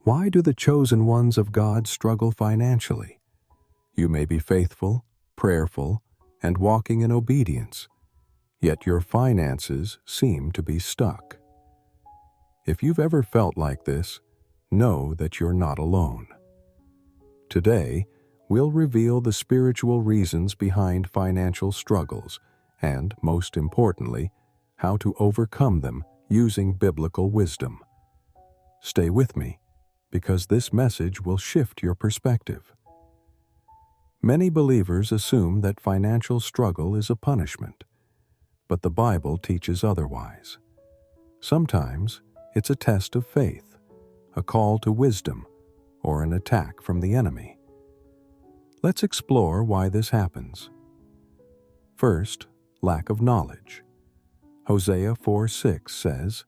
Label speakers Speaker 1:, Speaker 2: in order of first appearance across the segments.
Speaker 1: Why do the chosen ones of God struggle financially? You may be faithful, prayerful, and walking in obedience, yet your finances seem to be stuck. If you've ever felt like this, know that you're not alone. Today, we'll reveal the spiritual reasons behind financial struggles and, most importantly, how to overcome them using biblical wisdom. Stay with me, because this message will shift your perspective. Many believers assume that financial struggle is a punishment, but the Bible teaches otherwise. Sometimes it's a test of faith, a call to wisdom, or an attack from the enemy. Let's explore why this happens. First, lack of knowledge. Hosea 4:6 says,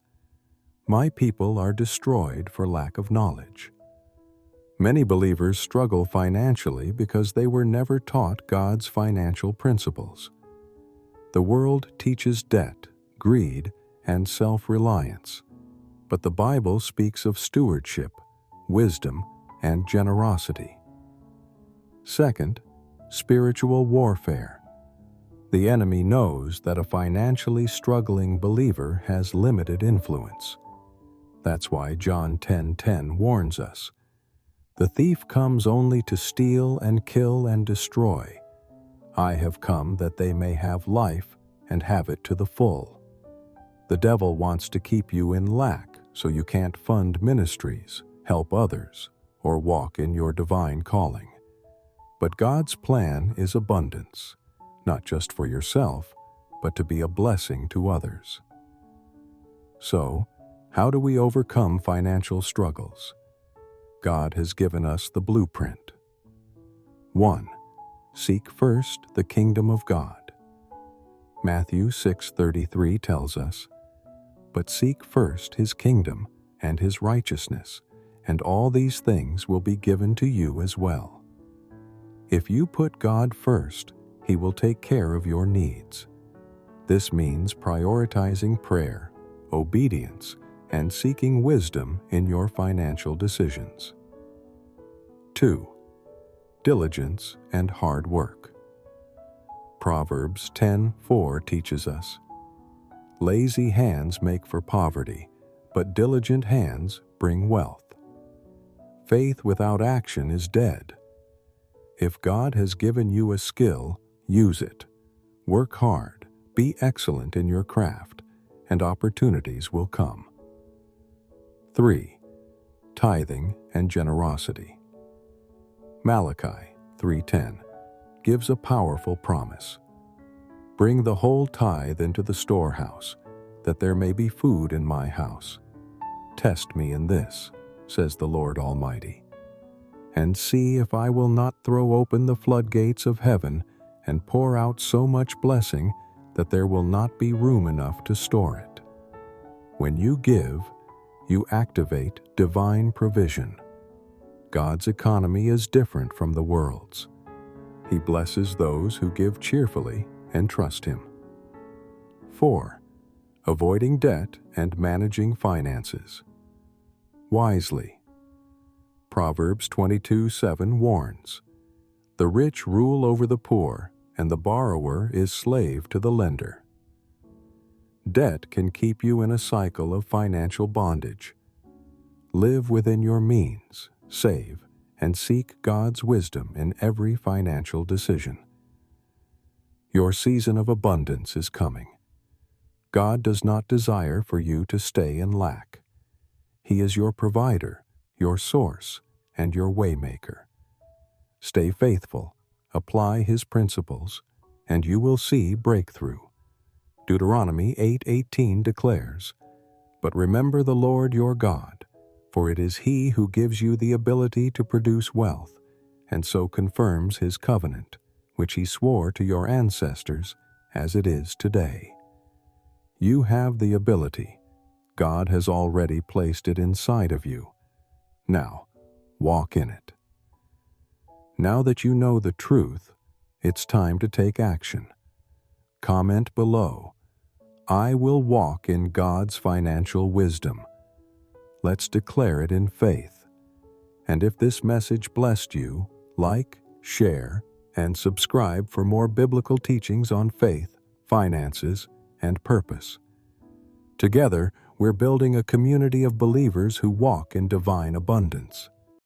Speaker 1: "My people are destroyed for lack of knowledge." Many believers struggle financially because they were never taught God's financial principles. The world teaches debt, greed, and self-reliance, but the Bible speaks of stewardship, wisdom, and generosity. Second, spiritual warfare. The enemy knows that a financially struggling believer has limited influence. That's why John 10:10 warns us, "The thief comes only to steal and kill and destroy. I have come that they may have life and have it to the full." The devil wants to keep you in lack so you can't fund ministries, help others, or walk in your divine calling. But God's plan is abundance, not just for yourself, but to be a blessing to others. So, how do we overcome financial struggles? God has given us the blueprint. 1. Seek first the kingdom of God. Matthew 6:33 tells us, "But seek first his kingdom and his righteousness, and all these things will be given to you as well." If you put God first, he will take care of your needs. This means prioritizing prayer, obedience, and seeking wisdom in your financial decisions. 2. Diligence and hard work. Proverbs 10:4 teaches us, "Lazy hands make for poverty, but diligent hands bring wealth." Faith without action is dead. If God has given you a skill, use it. Work hard, be excellent in your craft, and opportunities will come. 3. Tithing and generosity. Malachi 3:10 gives a powerful promise. "Bring the whole tithe into the storehouse, that there may be food in my house. Test me in this, says the Lord Almighty, and see if I will not throw open the floodgates of heaven and pour out so much blessing that there will not be room enough to store it." When you give, you activate divine provision. God's economy is different from the world's. He blesses those who give cheerfully and trust him. 4. Avoiding debt and managing finances. Wisely. Proverbs 22:7 warns, "The rich rule over the poor, and the borrower is slave to the lender." Debt can keep you in a cycle of financial bondage. Live within your means, save, and seek God's wisdom in every financial decision. Your season of abundance is coming. God does not desire for you to stay in lack. He is your provider, your source, and your waymaker. Stay faithful, apply his principles, and you will see breakthrough. Deuteronomy 8:18 declares, "But remember the Lord your God, for it is he who gives you the ability to produce wealth, and so confirms his covenant, which he swore to your ancestors, as it is today." You have the ability. God has already placed it inside of you. Now, walk in it. Now that you know the truth, it's time to take action. Comment below, "I will walk in God's financial wisdom." Let's declare it in faith. And if this message blessed you, like, share, and subscribe for more biblical teachings on faith, finances, and purpose. Together, we're building a community of believers who walk in divine abundance.